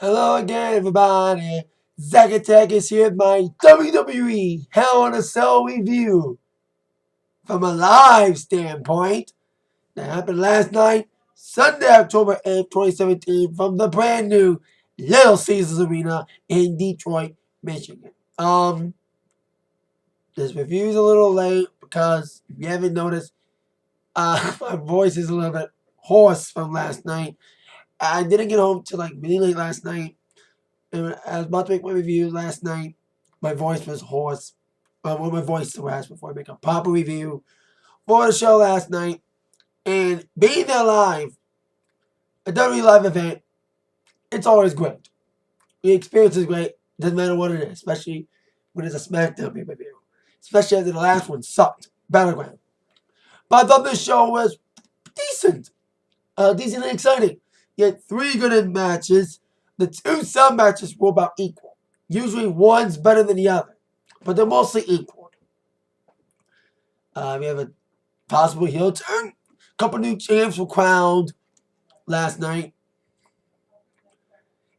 Hello again, everybody. Zack Attack is here with my WWE Hell in a Cell review. From a live standpoint, that happened last night, Sunday, October 8th, 2017, from the brand new Little Caesars Arena in Detroit, Michigan. This review is a little late because if you haven't noticed, my voice is a little bit hoarse from last night. I didn't get home till like really late last night. And I was about to make my review last night. My voice was hoarse. I want my voice to rest before I make a proper review for the show last night. And being there live, a WWE live event, it's always great. The experience is great. Doesn't matter what it is, especially when it's a SmackDown pay-per-view. Especially after the last one sucked. Battleground. But I thought this show was decent. Decently exciting. You had 3 good matches. The 2 sub matches were about equal. Usually one's better than the other, but they're mostly equal. We have a possible heel turn. A couple new champs were crowned last night.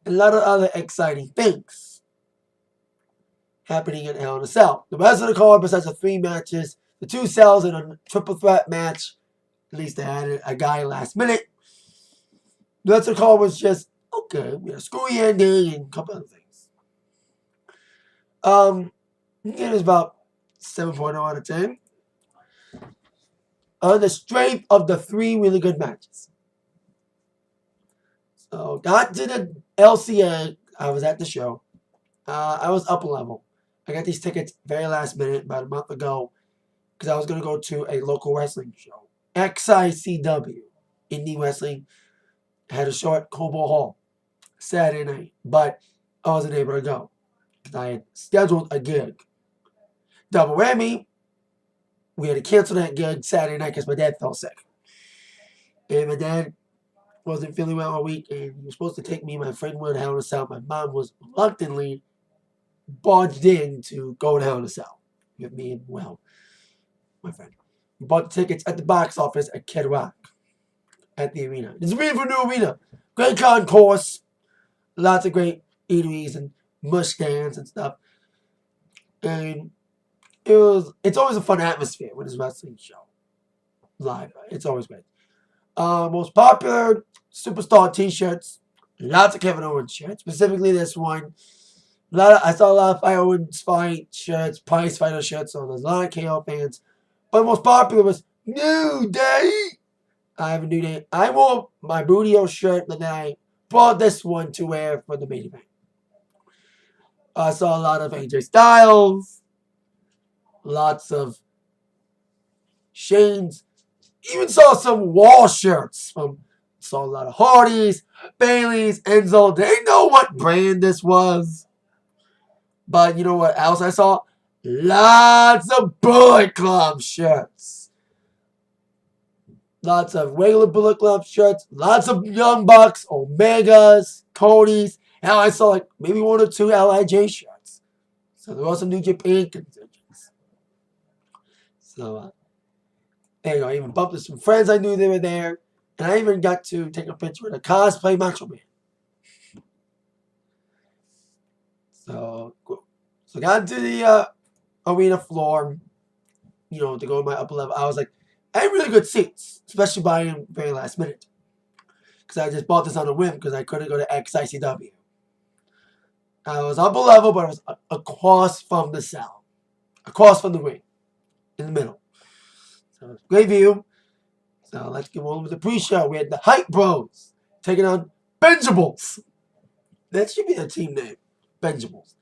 And a lot of other exciting things happening in Hell in a Cell. The rest of the card, besides the 3 matches, the 2 cells and a triple threat match, at least they had a guy last minute. The rest of the card was just okay, we had a screwy ending and a couple other things. It was about 7.0 out of 10. On the strength of the 3 really good matches. So, got to the LCA. I was at the show. I was up a level. I got these tickets very last minute, about a month ago, because I was going to go to a local wrestling show. XICW, Indie Wrestling, had a show at Cobo Hall Saturday night, but I wasn't able to go because I had scheduled a gig. Double whammy. We had to cancel that gig Saturday night because my dad fell sick. And my dad wasn't feeling well all week, and he was supposed to take me. My friend went to Hell in a Cell. My mom was reluctantly barged in to go to Hell in a Cell with me and, well, my friend. We bought the tickets at the box office at Kid Rock at the arena. It's a beautiful new arena. Great concourse. Lots of great eateries and mush stands and stuff. And it's always a fun atmosphere when it's a wrestling show. Live. It's always great. Most popular superstar t-shirts. Lots of Kevin Owens shirts. Specifically this one. I saw a lot of Owens fight shirts, Price Fighter shirts, so there's a lot of KO fans. But most popular was New Day. I have a New Day. I wore my Booty-O shirt, but then I brought this one to wear for the main event. I saw a lot of AJ Styles. Lots of Shane's. Even saw some wall shirts. Saw a lot of Hardys, Bailey's, Enzo. They know what brand this was. But you know what else I saw? Lots of Bullet Club shirts. Lots of regular Bullet Club shirts. Lots of Young Bucks, Omegas, Cody's. And I saw like maybe 1 or 2 LIJ shirts. So there was some New Japan contingents. So there you go. I even bumped into some friends I knew they were there. And I even got to take a picture with a cosplay Macho Man. So got to the arena floor, to go to my upper level. I was like, I had really good seats, especially buying very last minute. Because I just bought this on a whim because I couldn't go to XICW. I was upper level, but I was across from the cell. Across from the ring. In the middle. So, great view. So, let's get on with the pre-show. We had the Hype Bros taking on Benjables. That should be a team name. Benjables.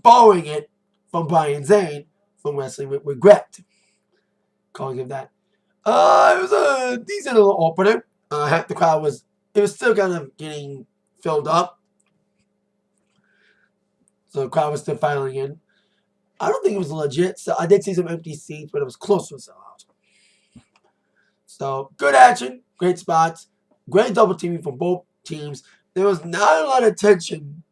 Borrowing it from Brian Zane from Wrestling with Regret. Calling him that. It was a decent little opener. Half the crowd was still kind of getting filled up. So the crowd was still filing in. I don't think it was legit. So I did see some empty seats, but it was close to a sellout. So good action, great spots, great double teaming from both teams. There was not a lot of tension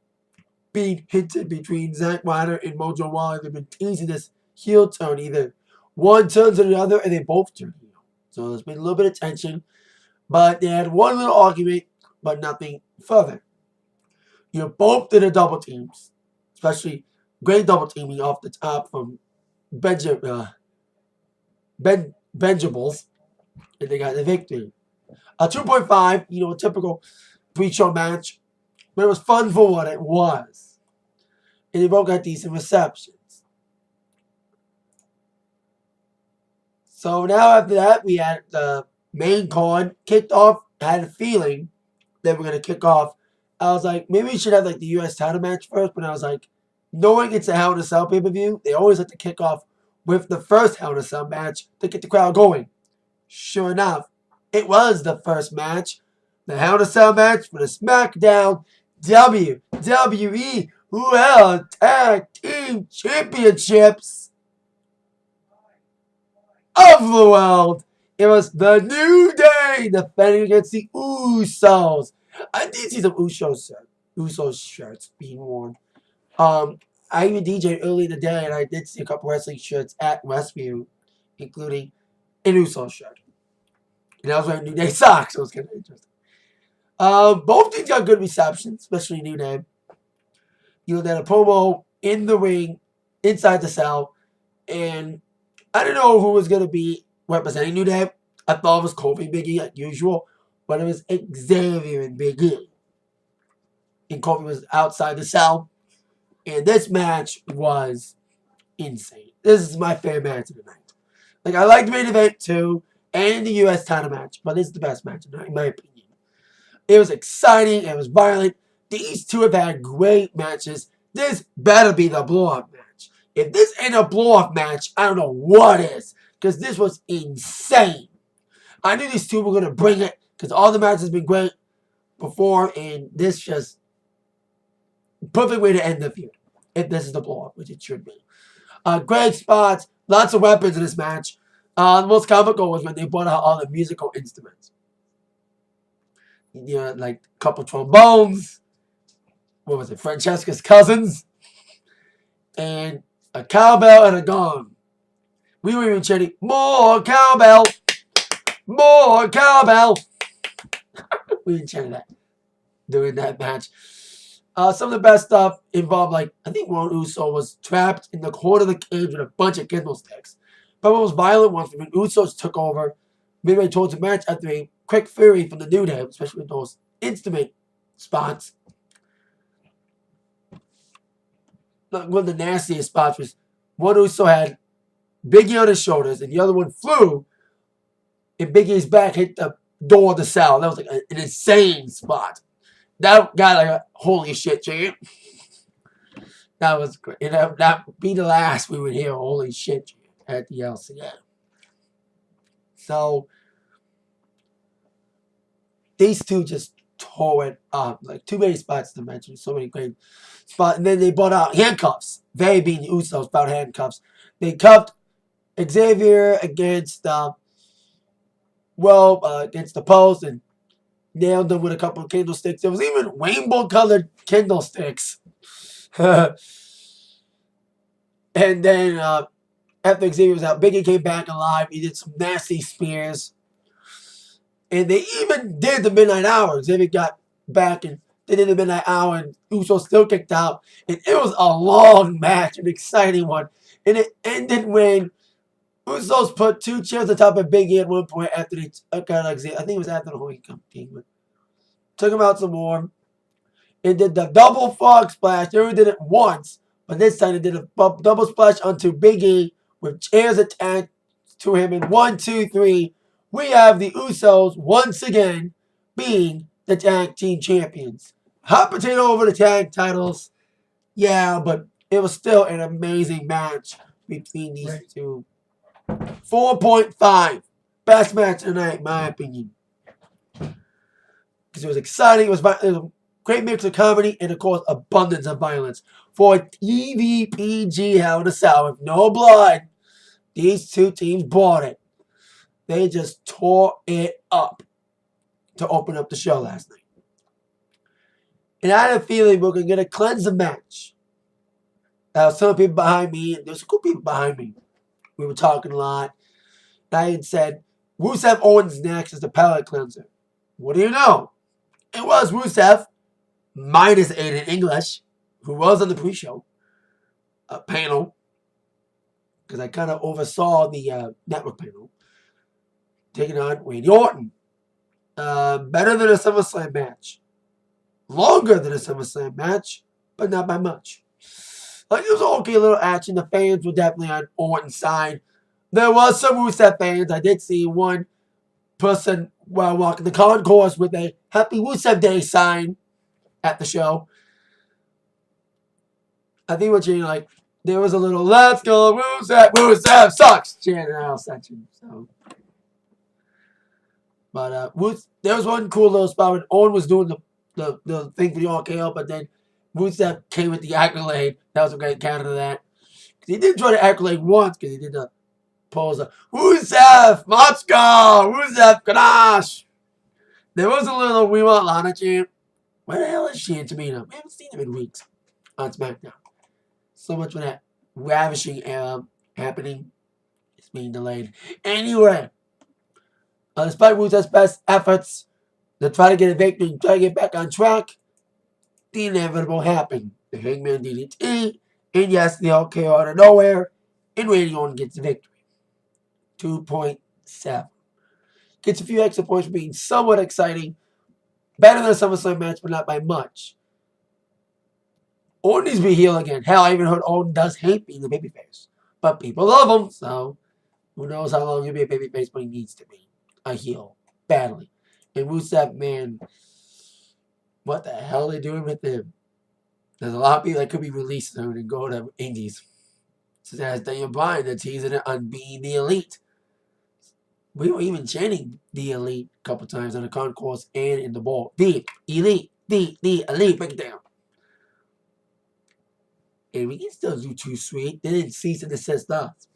being hinted between Zack Ryder and Mojo Rawley. They've been teasing this heel turn. Either one turns to the other, and they both turn heel. So there's been a little bit of tension. But they had one little argument, but nothing further. Both did a double teams, especially great double teaming off the top from Benjables, and they got the victory. A 2.5, a typical pre-show match, but it was fun for what it was. And they both got decent receptions. So now after that, we had the main card kicked off. I had a feeling they were going to kick off. I was like, maybe we should have like the U.S. title match first, but I was like, knowing it's a Hell in a Cell pay-per-view, they always like to kick off with the first Hell in a Cell match to get the crowd going. Sure enough, it was the first match, the Hell in a Cell match for the SmackDown WWE World Tag Team Championships of the world. It was the New Day defending against the Usos. I did see some Usos shirts being worn. I even DJed early in the day, and I did see a couple wrestling shirts at Westview, including an Usos shirt. And I was wearing New Day socks, so it was kind of interesting. Both teams got good reception, especially New Day. They had a promo in the ring, inside the cell, and I didn't know who was going to be representing New Day. I thought it was Corbin Big E, like usual, but it was Xavier and Big E. And Corbin was outside the cell. And this match was insane. This is my favorite match of the night. Like, I like the main event too, and the U.S. title match, but this is the best match of the night, in my opinion. It was exciting. It was violent. These two have had great matches. This better be the blow-off match. If this ain't a blow-off match, I don't know what is, because this was insane. I knew these two were going to bring it, because all the matches have been great before, and this just perfect way to end the feud, if this is the blow-off, which it should be. Great spots, lots of weapons in this match. The most comical was when they brought out all the musical instruments. Like a couple trombones. What was it? Francesca's cousins. And a cowbell and a gong. We were even chanting, more cowbell! More cowbell! We even chanted that during that match. Some of the best stuff involved, like, I think one Uso was trapped in the corner of the cage with a bunch of kendo sticks. But what was violent was when Usos took over midway towards the match after a quick fury from the New Day, especially with those instrument spots. One of the nastiest spots was one Uso had Big E on his shoulders and the other one flew, and Big E's back hit the door of the cell. That was like an insane spot. That got like a holy shit chant. That was great. That would be the last we would hear holy shit chant at the LCA. So these two just tore it up. Like, too many spots to mention. So many great spots. And then they brought out handcuffs. They being the Usos about handcuffs. They cuffed Xavier against against the post and nailed them with a couple of candlesticks. There was even rainbow-colored candlesticks. And then after Xavier was out, Big E came back alive. He did some nasty spears. And they even did the Midnight Hour. Xavier got back and they did the Midnight Hour, and Uso still kicked out. And it was a long match, an exciting one. And it ended when Usos put two chairs on top of Big E at one point after they got Xavier. I think it was after the whole thing. But took him out some more. It did the double frog splash. They only did it once, but this time it did a double splash onto Big E with chairs attached to him. And 1, 2, 3, we have the Usos once again being the tag team champions. Hot potato over the tag titles. Yeah, but it was still an amazing match between these two. 4.5. Best match tonight, in my opinion. Because it was exciting. It was a great mix of comedy and, of course, abundance of violence. For TVPG Hell in a Cell with no blood, these two teams bought it. They just tore it up to open up the show last night. And I had a feeling we're going to get a cleanser match. There were some people behind me, and there's a couple people behind me. We were talking a lot. And I had said, Rusev Owens next is the palate cleanser. What do you know? It was Rusev. minus Aiden English, who was on the pre-show panel, because I kind of oversaw the network panel, taking on Randy Orton. Better than a SummerSlam match. Longer than a SummerSlam match, but not by much. Like, it was okay little action. The fans were definitely on Orton's side. There was some Rusev fans. I did see one person while walking the concourse with a Happy Rusev Day sign at the show. I think what you like, there was a little "Let's go Rusev, Rusev sucks" chanting out section. So, but there was one cool little spot when Owen was doing the thing for the RKO, but then Rusev came with the accolade. That was a great counter to that. He did try to accolade once because he did the pose of Rusev, Moscow, Rusev, Ganache. There was a little "We Want Lana" chant. Where the hell is she and Tamina? We haven't seen him in weeks on SmackDown. So much for that ravishing happening. It's being delayed. Anyway, despite Rusev's best efforts to try to get a victory and try to get back on track, the inevitable happened. The Hangman DDT, and yes, the RKO out of nowhere, and Randy Orton gets the victory. 2.7. Gets a few extra points for being somewhat exciting. Better than a SummerSlam match, but not by much. Orton needs to be heel again. Hell, I even heard Orton does hate being a babyface. But people love him, so who knows how long he'll be a babyface, but he needs to be a heel. Badly. And Rusev, man, what the hell are they doing with him? There's a lot of people that could be released soon and go to indies. So that's Daniel Bryan, they're teasing it on being the elite. We were even chanting the elite a couple times on the concourse and in the ball. The elite, the elite, break it down. And we can still do Too Sweet. They didn't cease and desist us.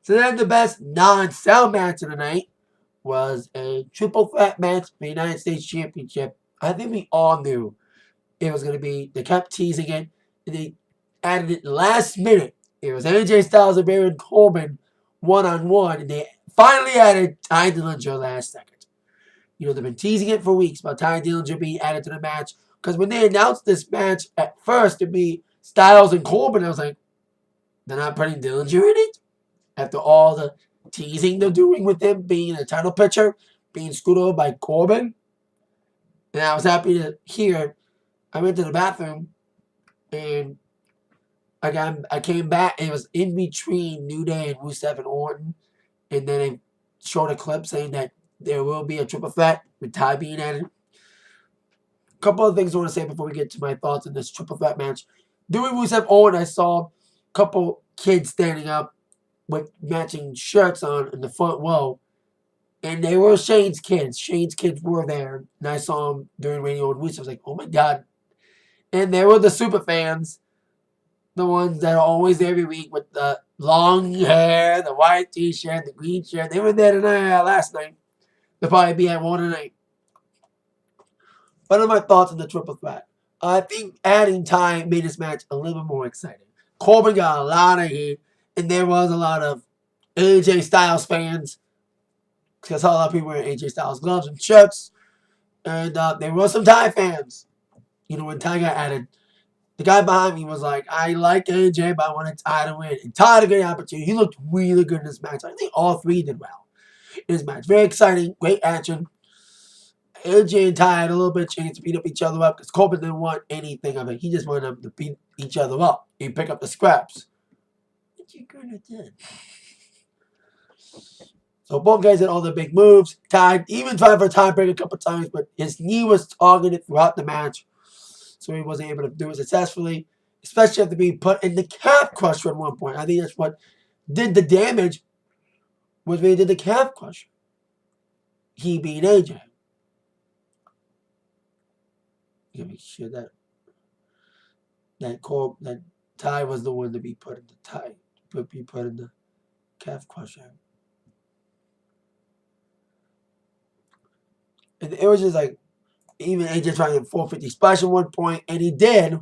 So then the best non-sound match of the night was a triple threat match for the United States Championship. I think we all knew it was going to be. They kept teasing it. And they added it last minute. It was AJ Styles and Baron Corbin one-on-one. And they finally added Ty Dillinger last second. You know, they've been teasing it for weeks about Ty Dillinger being added to the match. Because when they announced this match at first to be Styles and Corbin, I was like, they're not putting Dillinger in it? After all the teasing they're doing with him being a title picture, being screwed over by Corbin. And I was happy to hear. I went to the bathroom and I came back and it was in between New Day and Rusev and Orton. And then they showed a clip saying that there will be a triple threat with Ty being added. A couple of things I want to say before we get to my thoughts on this triple threat match. Doing Rusev Orton, I saw a couple kids standing up with matching shirts on in the front row. And they were Shane's kids. Shane's kids were there. And I saw them during Randy Orton Rusev. I was like, oh my God. And they were the super fans. The ones that are always there every week with the long hair, the white t-shirt, the green shirt. They were there tonight, last night. They'll probably be at one tonight. What are my thoughts on the triple threat? I think adding Ty made this match a little bit more exciting. Corbin got a lot of heat, and there was a lot of AJ Styles fans. Because I saw a lot of people wearing AJ Styles gloves and shirts. And there were some Ty fans. You know, when Ty got added, the guy behind me was like, I like AJ, but I wanted Ty to win. And Ty had a great opportunity. He looked really good in this match. I think all three did well in this match. Very exciting, great action. AJ and Ty had a little bit of chance to beat up each other up because Corbin didn't want anything of it. He just wanted them to beat each other up and pick up the scraps. What you gonna do? So both guys did all the big moves. Ty even tried for a tiebreak a couple times, but his knee was targeted throughout the match. So he wasn't able to do it successfully. Especially after being put in the calf crusher at one point. I think that's what did the damage was when he did the calf crusher. He beat AJ. Let me make sure that Ty was the one to be put in the calf crusher. And it was just like, even AJ trying to 450 splash at one point, and he did.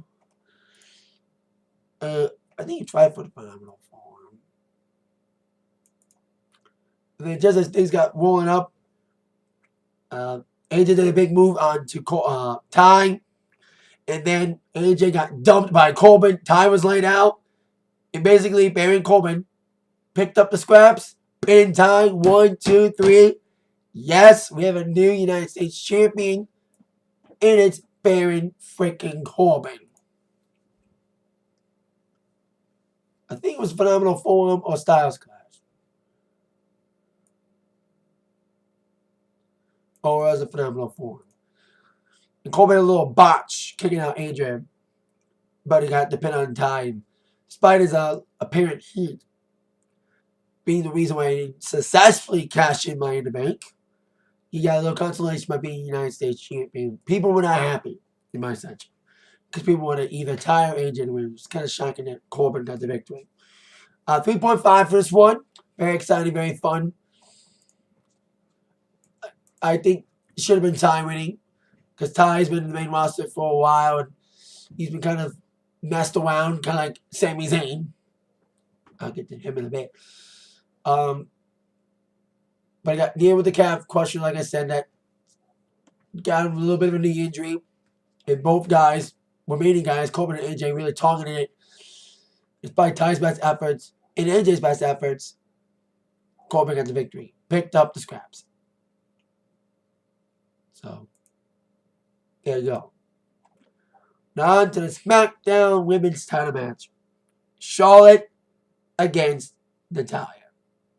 I think he tried for the phenomenal form. And then just as things got rolling up, AJ did a big move on to Ty. And then AJ got dumped by Corbin. Time was laid out. And basically, Baron Corbin picked up the scraps. Pin time. 1, 2, 3. Yes, we have a new United States champion. And it's Baron freaking Corbin. I think it was Phenomenal Forum or Styles Clash. Or it was a Phenomenal Forum. And Corbin had a little botch kicking out Adrian. But he got the pin on time. Despite his apparent heat being the reason why he successfully cashed in Money in the Bank, he got a little consolation by being United States champion. People were not happy in my section. Because people wanted to either tie or Adrian win. It was kind of shocking that Corbin got the victory. 3.5 for this one. Very exciting, very fun. I think it should have been Ty winning. Because Ty's been in the main roster for a while. And he's been kind of messed around. Kind of like Sami Zayn. I'll get to him in a bit. But I got dealing with the calf question, like I said, that got him a little bit of a knee injury. And both guys, remaining guys, Corbin and AJ, really targeted it. Despite Ty's best efforts and AJ's best efforts, Corbin got the victory. Picked up the scraps. So, there you go. Now on to the SmackDown Women's title match. Charlotte against Natalya.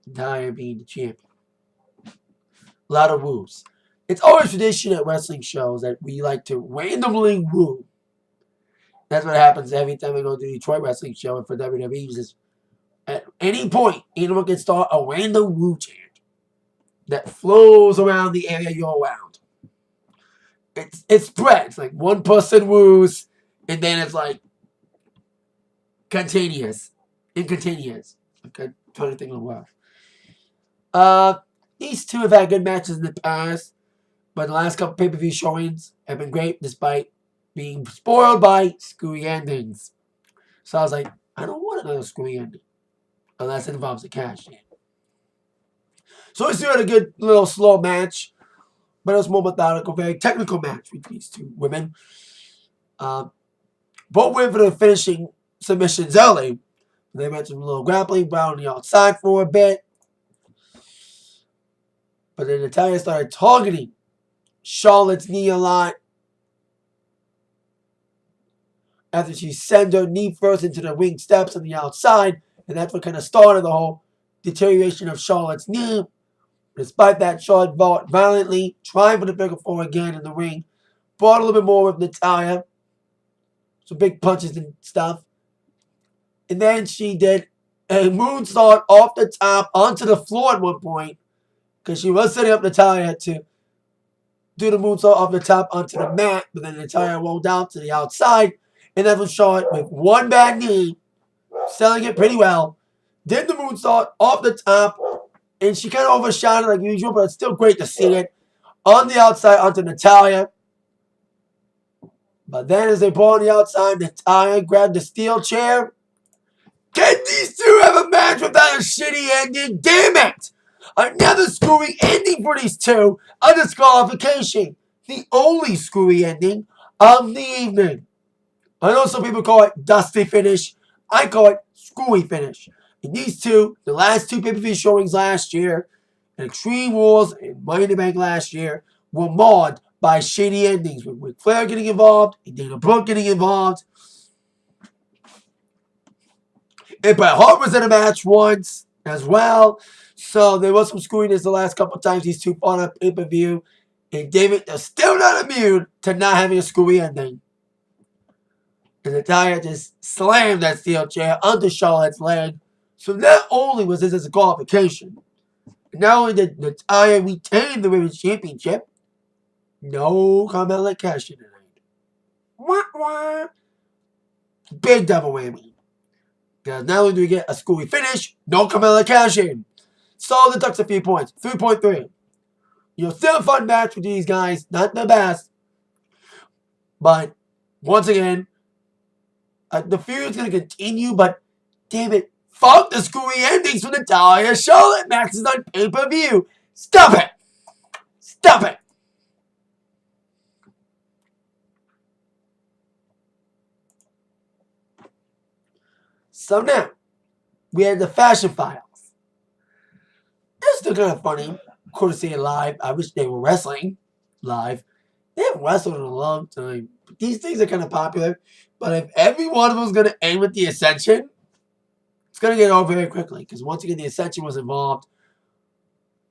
Natalya being the champion. A lot of woos. It's always tradition at wrestling shows that we like to randomly woo. That's what happens every time I go to the Detroit wrestling show. And for WWE, is at any point, anyone can start a random woo chant that flows around the area you're around. It spreads. Like one person woos, and then it's like continuous. Incontinuous. Okay, I'm trying to think of the word. These two have had good matches in the past, but the last couple pay-per-view showings have been great despite being spoiled by screwy endings. So I was like, I don't want another screwy ending unless it involves a cash in. So we still had a good little slow match, but it was more methodical, very technical match with these two women. Both went for the finishing submissions early. They went some little grappling, down on the outside for a bit. But then Natalya started targeting Charlotte's knee a lot. After she sent her knee first into the ring steps on the outside. And that's what kind of started the whole deterioration of Charlotte's knee. Despite that, Charlotte fought violently, trying for the figure four again in the ring. Brought a little bit more with Natalya. Some big punches and stuff. And then she did a moonsault off the top onto the floor at one point. Because she was setting up Natalya to do the moonsault off the top onto the mat. But then Natalya rolled out to the outside. And that was Charlotte with one bad knee. Selling it pretty well. Did the moonsault off the top. And she kind of overshot it like usual. But it's still great to see it. On the outside onto Natalya. But then as they brought on the outside, Natalya grabbed the steel chair. Can these two have a match without a shitty ending? Damn it! Another screwy ending for these two. A disqualification. The only screwy ending of the evening. I know some people call it dusty finish. I call it screwy finish. And these two, the last two pay-per-view showings last year, and Extreme Rules and Money in the Bank last year, were marred by shady endings. With Ric Flair getting involved, and Dana Brooke getting involved. And Bret Hart was in a match once as well. So there was some screwiness the last couple of times these two fought on pay-per-view. And David is still not immune to not having a screwy ending. And Natalya just slammed that steel chair under Charlotte's leg. So not only was this a disqualification, not only did Natalya retain the Women's Championship, no Carmella cash in tonight. Wah, wah. Big double whammy. Because not only do we get a screwy finish, no Carmella cash in. So the Ducks a few points. 3.3. Still a fun match with these guys. Not the best. But once again, the feud is going to continue. But damn it. Fuck the screwy endings for Natalya Charlotte matches on pay-per-view. Stop it. Stop it. So now, we had the Fashion Files. It's still kind of funny. Cool to see it live. I wish they were wrestling live. They haven't wrestled in a long time. But these things are kind of popular. But if every one of them is going to end with the Ascension, it's going to get over very quickly. Because once again, the Ascension was involved.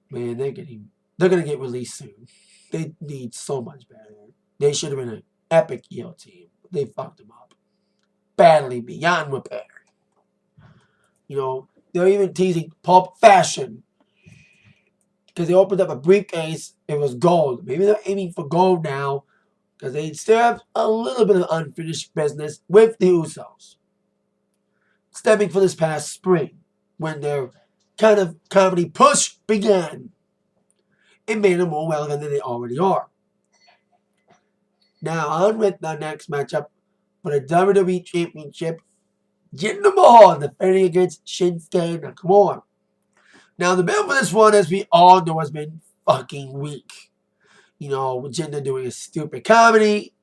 Man, they're going to get released soon. They need so much better. They should have been an epic heel team. They fucked them up. Badly, beyond repair. You know, they're even teasing Pulp Fashion. Because they opened up a briefcase, it was gold. Maybe they're aiming for gold now. Because they still have a little bit of unfinished business with the Usos. Stemming from this past spring. When their kind of comedy push began. It made them more relevant than they already are. Now on with the next matchup for the WWE Championship. Jinder Mahal defending against Shinsuke Nakamura. Now the build for this one, as we all know, has been fucking weak. You know, with Jinder doing a stupid comedy,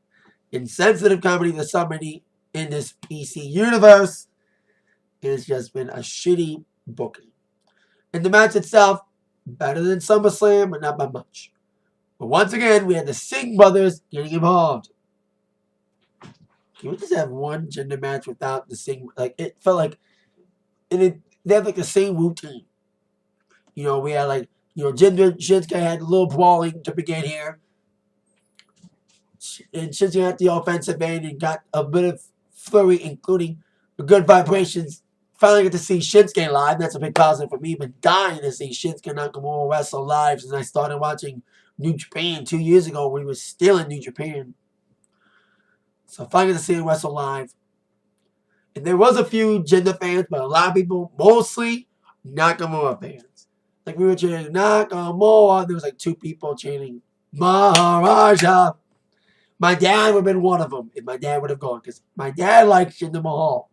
insensitive comedy to somebody in this PC universe. It's just been a shitty booking. And the match itself, better than SummerSlam, but not by much. But once again, we had the Singh brothers getting involved. Can we just have one Jinder match without the Singh? Like, it felt like they had like the same routine. You know, we had like, you know, Jinder and Shinsuke had a little brawling to begin here. And Shinsuke had the offensive end and got a bit of flurry, including the good vibrations. Finally get to see Shinsuke live. That's a big positive for me. Been dying to see Shinsuke Nakamura wrestle live since I started watching New Japan 2 years ago when he was still in New Japan. So finally get to see him wrestle live. And there was a few Jinder fans, but a lot of people, mostly Nakamura fans. Like, we were chanting Nakamura. There was like 2 people chanting Maharaja. My dad would have been one of them if my dad would have gone. Because my dad likes Jinder Mahal.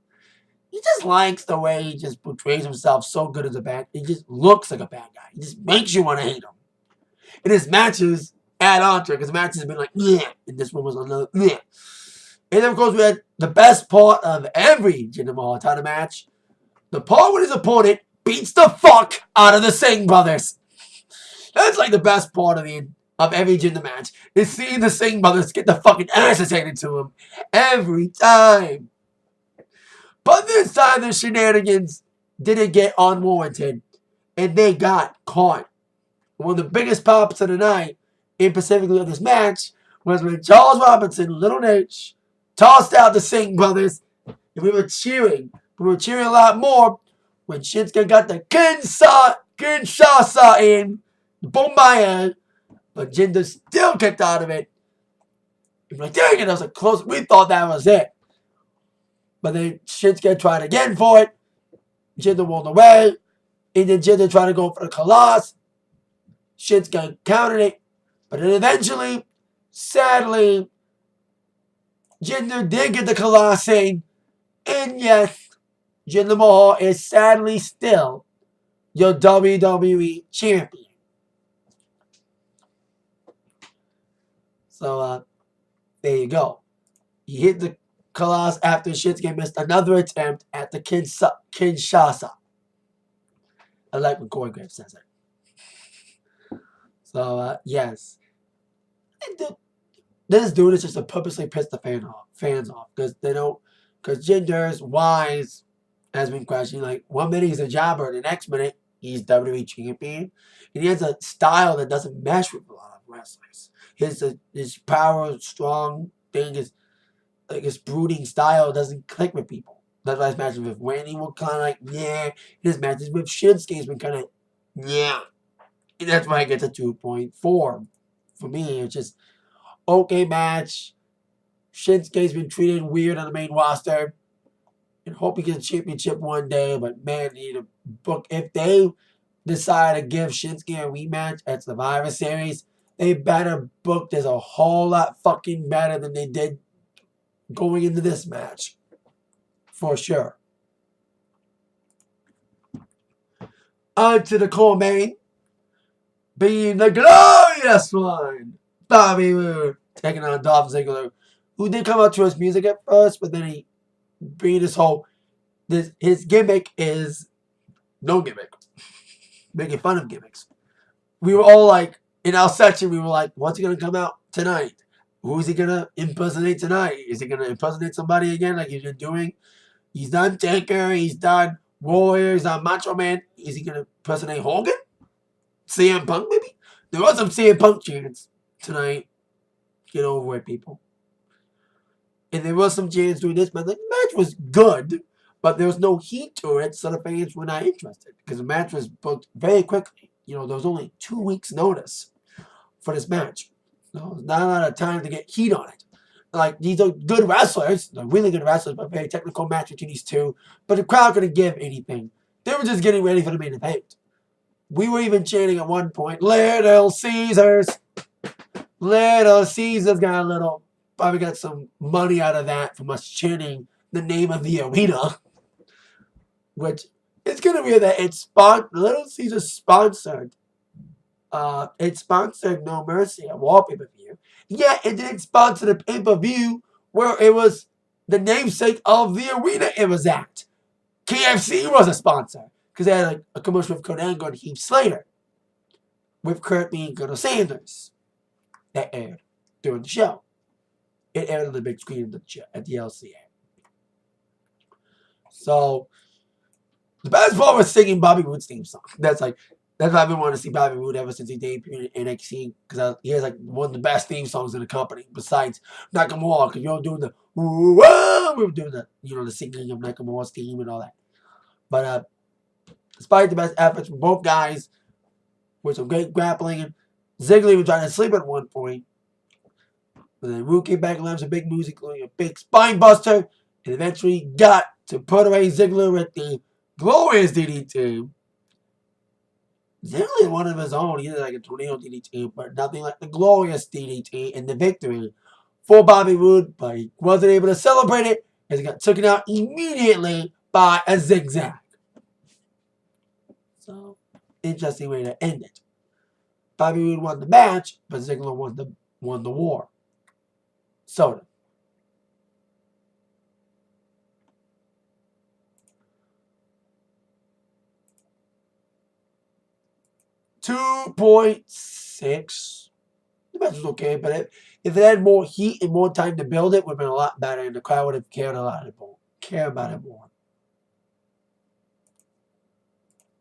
He just likes the way he just portrays himself so good as a bad. He just looks like a bad guy. He just makes you want to hate him. And his matches add on to it. Because the matches have been like, yeah. And this one was another, yeah. And then, of course, we had the best part of every Jinder Mahal title match. The part when his opponent beats the fuck out of the Singh brothers. That's like the best part of every Jinder match. Is seeing the Singh brothers get the fucking asses handed to him. Every time. But this time the shenanigans didn't get unwarranted. And they got caught. One of the biggest pops of the night, and specifically of this match, was when Charles Robinson, Little H, tossed out the Singh brothers. And we were cheering. We were cheering a lot more when Shinsuke got the Kinshasa in. Boom my head. But Jinder still kicked out of it. And we're like, dang it, that was a close. We thought that was it. But then Shinsuke tried again for it. Jinder rolled away. And then Jinder tried to go for the Colossus. Shinsuke countered it. But then eventually, sadly, Jinder did get the Colossus in. And yes, Jinder Mahal is sadly still your WWE champion. So, there you go. You hit the Colossus after Shinsuke missed another attempt at the Kinshasa. I like when Corey Graves says it. So, yes. This dude is just to purposely piss the fans off. Because they don't. Because Jinder's wise has been questioning. Like, 1 minute he's a jobber, the next minute he's WWE champion. And he has a style that doesn't mesh with a lot of wrestlers. His power, strong thing is, like, his brooding style doesn't click with people. That's why his matches with Randy were kind of like, yeah. His matches with Shinsuke has been kind of, yeah. And that's why I get to 2.4. For me, it's just, okay match. Shinsuke's been treated weird on the main roster. And hope he gets a championship one day. But man, they need a book. If they decide to give Shinsuke a rematch at Survivor Series, they better book this a whole lot fucking better than they did going into this match. For sure. On to the core main. Being the glorious one. Bobby Roode taking on Dolph Ziggler, who did come out to his music at first, but then he beat his whole his gimmick is no gimmick. Making fun of gimmicks. We were all like, in our section, we were like, what's he going to come out tonight? Who's he going to impersonate tonight? Is he going to impersonate somebody again like he's been doing? He's done Taker. He's done Warrior. He's done Macho Man. Is he going to impersonate Hogan? CM Punk, maybe? There was some CM Punk chants tonight. Get over it, people. And there was some chants doing this, but the match was good, but there was no heat to it, so the fans were not interested because the match was booked very quickly. There was only 2 weeks' notice for this match. So not a lot of time to get heat on it. Like, these are good wrestlers, they're really good wrestlers, but very technical match between these two. But the crowd couldn't give anything. They were just getting ready for the main event. We were even chanting at one point, Little Caesars. Little Caesars probably got some money out of that from us chanting the name of the arena. Which, it's going to be that Little Caesars sponsored. It sponsored No Mercy, a Raw pay-per-view. Yeah, it did sponsor the pay-per-view where it was the namesake of the arena it was at. KFC was a sponsor because they had a commercial with Kurt Angle and Heath Slater with Kurt being Colonel Sanders that aired during the show. It aired on the big screen at the LCA. So, the best part was singing Bobby Roode's theme song. That's why I've been wanting to see Bobby Roode ever since he debuted in NXT, because he has one of the best theme songs in the company, besides Nakamura, because you're doing the we were doing the singing of Nakamura's theme and all that. But despite the best efforts from both guys, with some great grappling, Ziggler was trying to sleep at one point. But then Roode came back and left some big moves, including a big spine buster, and eventually got to put away Ziggler with the glorious DDT. Ziggler one of his own. He did a tornado DDT, but nothing like the glorious DDT in the victory for Bobby Roode. But he wasn't able to celebrate it as he got taken out immediately by a zigzag. So, interesting way to end it. Bobby Roode won the match, but Ziggler won the war. Soda. .6. The match was okay, but if it had more heat and more time to build it, would have been a lot better, and the crowd would have cared a lot more. Care about it more.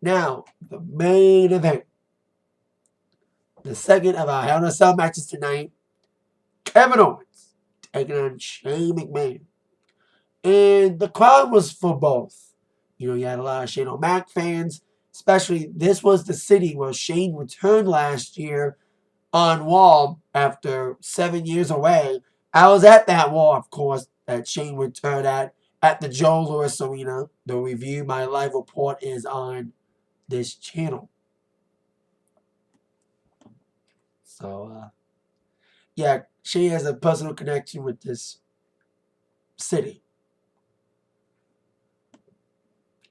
Now, the main event. The second of our Hell in a Cell matches tonight. Kevin Owens taking on Shane McMahon. And the crowd was for both. You had a lot of Shane O'Mac fans. Especially, this was the city where Shane returned last year on Raw after 7 years away. I was at that Raw, of course, that Shane returned at the Joe Louis Arena. The review, my live report, is on this channel. So, yeah, Shane has a personal connection with this city.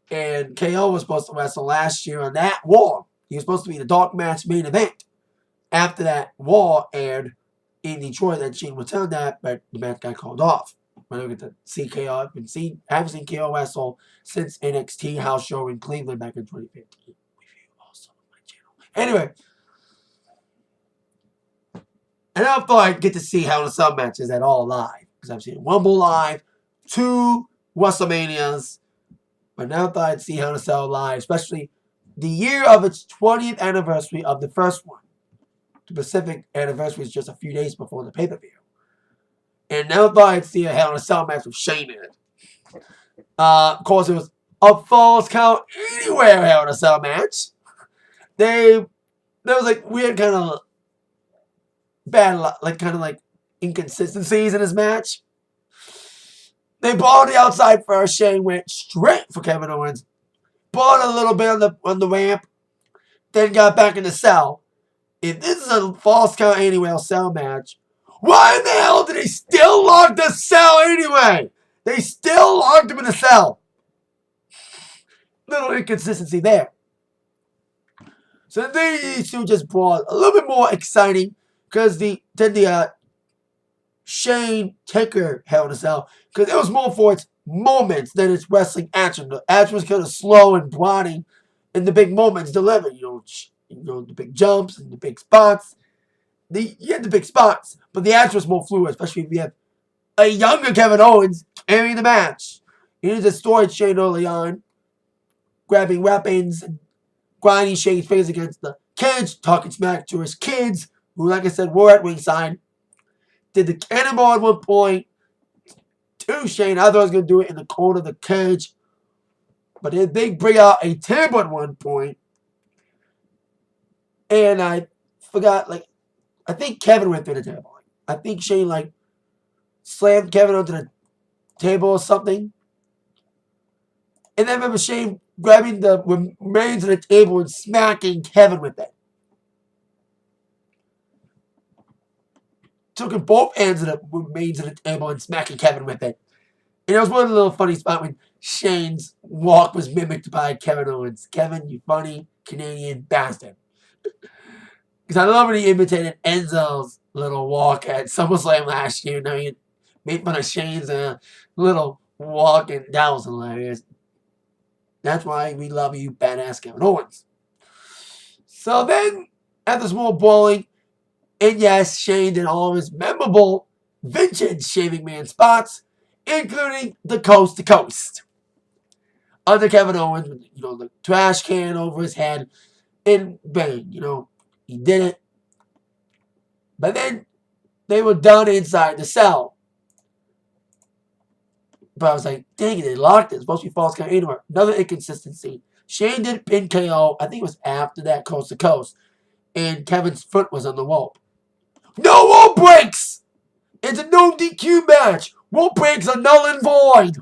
And KO was supposed to wrestle last year on that Raw. He was supposed to be the dark match main event. After that Raw aired in Detroit that Shane returned at, but the match got called off. I don't get to see KO. I haven't seen KO wrestle since NXT house show in Cleveland back in 2015. Also on my channel. Anyway. And I thought I'd get to see Hell in a Cell matches at all live. Because I've seen Rumble live, 2 WrestleManias. But now I thought I'd see Hell in a Cell live, especially the year of its 20th anniversary of the first one. The Pacific anniversary is just a few days before the pay-per-view. And now I thought I'd see a Hell in a Cell match with Shane in it. Of course, it was a Falls Count Anywhere Hell in a Cell match. There was weird kind of bad, inconsistencies in his match. They balled the outside first. Shane went straight for Kevin Owens. Balled a little bit on the ramp. Then got back in the cell. If this is a Falls Count Anywhere cell match, why in the hell did they still lock the cell anyway? They still locked him in the cell. Little inconsistency there. So these two just brought a little bit more exciting because the Shane Taker Hell in a Cell, because it was more for its moments than its wrestling action. The action was kind of slow and brawny, and the big moments delivered. The big jumps and the big spots. You had the big spots, but the action was more fluid, especially if you have a younger Kevin Owens carrying the match. He needs a story chain early on, grabbing weapons and grinding Shane's face against the cage, talking smack to his kids, who, like I said, were at ringside. Did the cannonball at one point to Shane. I thought I was going to do it in the corner of the cage, but they did bring out a table at one point, and I forgot, I think Kevin went through the table. I think Shane, slammed Kevin onto the table or something. And then I remember Shane grabbing the remains of the table and smacking Kevin with it. Took both ends of the remains of the table and smacking Kevin with it. And it was one of the little funny spots when Shane's walk was mimicked by Kevin Owens. Kevin, you funny Canadian bastard. Because I love when he imitated Enzo's little walk at SummerSlam last year. Now he made fun of Shane's little walk, and that was hilarious. That's why we love you, badass Kevin Owens. So then, after some more brawling, and yes, Shane did all of his memorable vintage shaving man spots, including the coast to coast. Under Kevin Owens, with, the trash can over his head, and bang, he did it. But then they were done inside the cell. But I was like, dang it, they locked it. It's supposed to be false count anywhere. Another inconsistency. Shane did pin KO. I think it was after that coast to coast. And Kevin's foot was on the rope. No rope breaks! It's a no DQ match. Rope breaks are null and void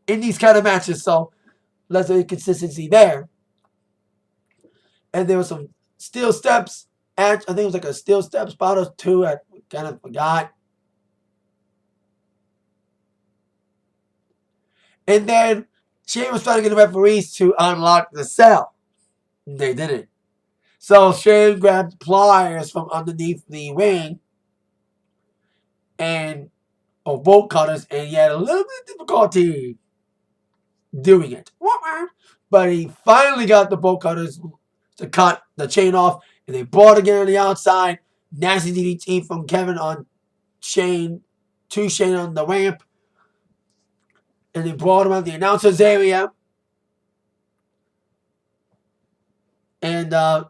in these kind of matches. So, less inconsistency there. And there was some steel steps. I think it was like a steel step spot or two. I kind of forgot. And then Shane was trying to get the referees to unlock the cell. They didn't. So Shane grabbed pliers from underneath the ring or bolt cutters, and he had a little bit of difficulty doing it. But he finally got the bolt cutters to cut the chain off, and they brought again on the outside. Nasty DDT from Kevin on Shane to Shane on the ramp. And they brought him out the announcer's area. And I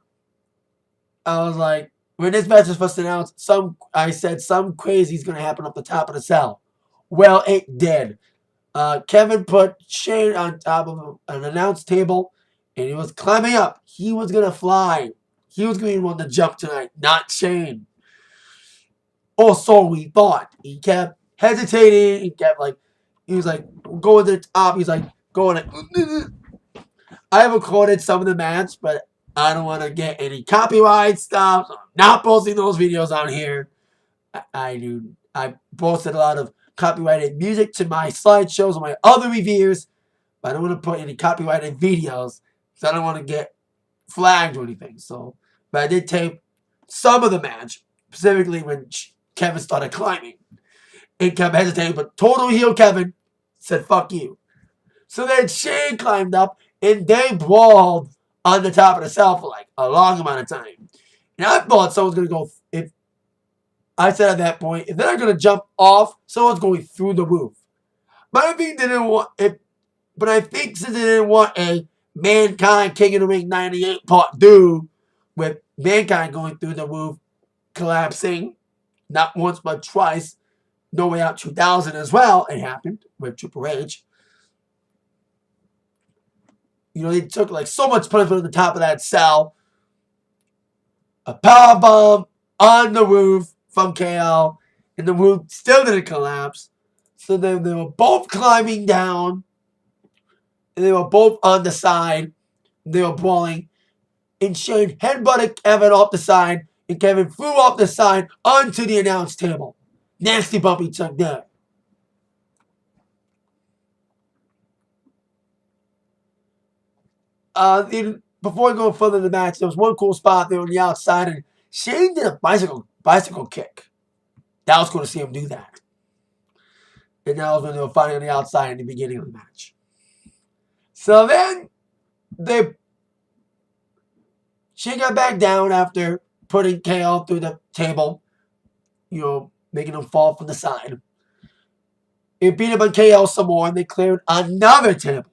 was like, when this match was first announced, I said some crazy is going to happen up the top of the cell. Well, it did. Kevin put Shane on top of an announce table, and he was climbing up. He was going to fly. He was going to be one to jump tonight, not Shane. Or so we thought. He kept hesitating. He was going to the top. He's going to... I recorded some of the match, but I don't want to get any copyright stuff. So I'm not posting those videos on here. I posted a lot of copyrighted music to my slideshows and my other reviews, but I don't want to put any copyrighted videos, so I don't want to get flagged or anything. But I did tape some of the match, specifically when Kevin started climbing. And kept hesitating, but total heel Kevin said, fuck you. So then Shane climbed up, and they brawled on the top of the cell for a long amount of time. And I thought someone's going to go, I said at that point, if they're not going to jump off, someone's going through the roof. But I think since they didn't want a Mankind King of the Ring 98 part 2, with Mankind going through the roof, collapsing, not once but twice, No Way Out 2000 as well, it happened with Triple H. They took so much punishment on the top of that cell. A powerbomb on the roof from KO, and the roof still didn't collapse. So then they were both climbing down, and they were both on the side. They were brawling, and Shane headbutted Kevin off the side, and Kevin flew off the side onto the announce table. Nasty bump he took there. Before we go further in the match, there was one cool spot there on the outside, and Shane did a bicycle kick. That was cool to see him do that. And that was when they were fighting on the outside in the beginning of the match. So then, she got back down after putting KO through the table, making him fall from the side. It beat him on KO some more, and they cleared another table.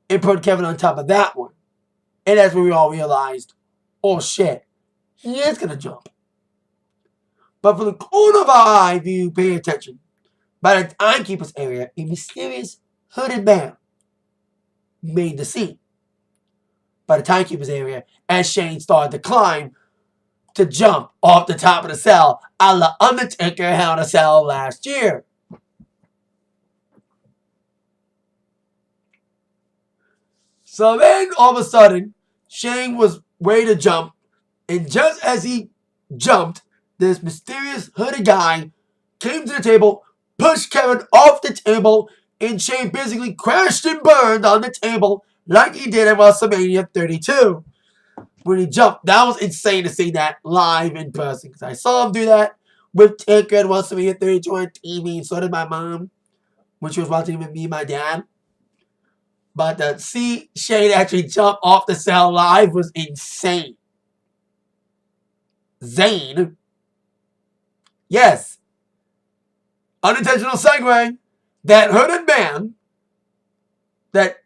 And put Kevin on top of that one. And that's when we all realized, oh shit, he is going to jump. But from the corner of our eye, if you pay attention, by the timekeeper's area, a mysterious hooded man made the scene. By the timekeeper's area, as Shane started to climb to jump off the top of the cell, a la Undertaker Hell in a Cell last year. So then, all of a sudden, Shane was ready to jump, and just as he jumped, this mysterious hooded guy came to the table, pushed Kevin off the table, and Shane basically crashed and burned on the table like he did at WrestleMania 32. When he jumped, that was insane to see that live in person, because I saw him do that with Taker at WrestleMania 32 on TV, and so did my mom, when she was watching with me and my dad. But to see Shane actually jump off the cell live was insane. Zane. Yes. Unintentional segue. That hooded man that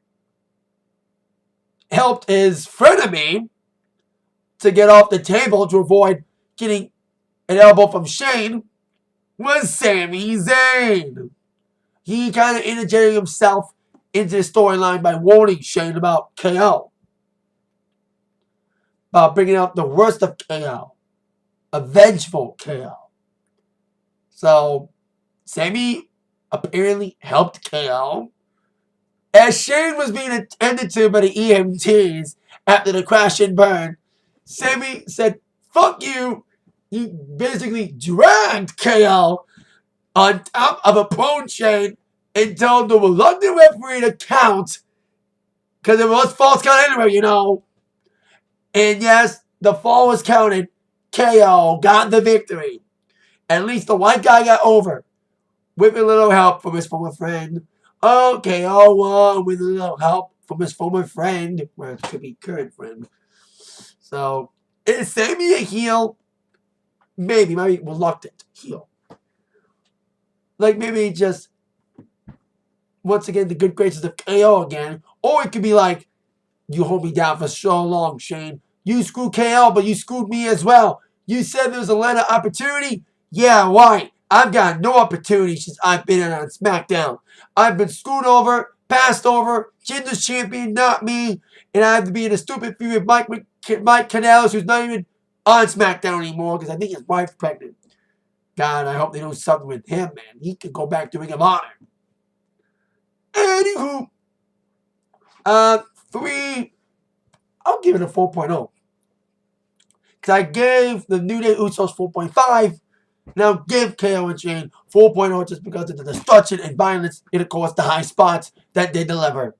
helped his frenemy to get off the table to avoid getting an elbow from Shane was Sami Zayn. He kind of interjected himself into the storyline by warning Shane about KO. About bringing out the worst of KO. A vengeful KO. So, Sami apparently helped KO. As Shane was being attended to by the EMTs after the crash and burn, Sami said, fuck you. He basically dragged KO on top of a prone Shane and told the reluctant referee to count, because it was false count anyway, And yes, the fall was counted. KO got the victory. At least the white guy got over with a little help from his former friend. Oh, KO won with a little help from his former friend. Well, it could be current friend. So, is Sami a heel? Maybe reluctant heel. Like maybe just, once again, the good graces of KO again. Or it could be like, you hold me down for so long, Shane. You screwed KO, but you screwed me as well. You said there was a lot of opportunity? Yeah, right. I've got no opportunity since I've been on SmackDown. I've been screwed over, passed over, Jinder's champion, not me, and I have to be in a stupid feud with Mike Canales, who's not even on SmackDown anymore, because I think his wife's pregnant. God, I hope they do something with him, man. He can go back to Ring of Honor. Anywho, 3, I'll give it a 4.0. Because I gave the New Day Usos 4.5. Now give KO and Shane 4.0 just because of the destruction and violence it caused the high spots that they delivered.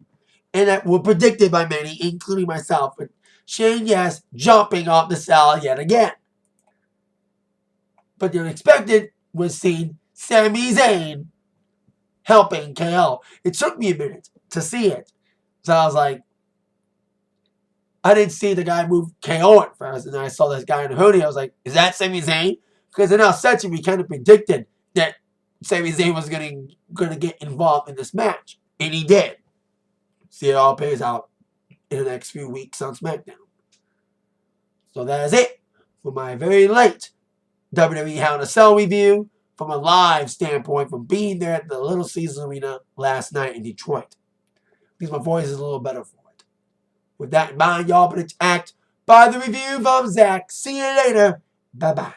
And that were predicted by many, including myself. But Shane, yes, jumping off the cell yet again. But the unexpected was seeing Sami Zayn helping KO. It took me a minute to see it. So I was like, I didn't see the guy move KO at first. And then I saw this guy in a hoodie. I was like, is that Sami Zayn? Because in our section, we kind of predicted that Sami Zayn was going to get involved in this match. And he did. See, it all pays out in the next few weeks on SmackDown. So that is it for my very late WWE Hell in a Cell review from a live standpoint from being there at the Little Caesars Arena last night in Detroit. At least my voice is a little better for it. With that in mind, y'all been attacked by the review from Zach. See you later. Bye-bye.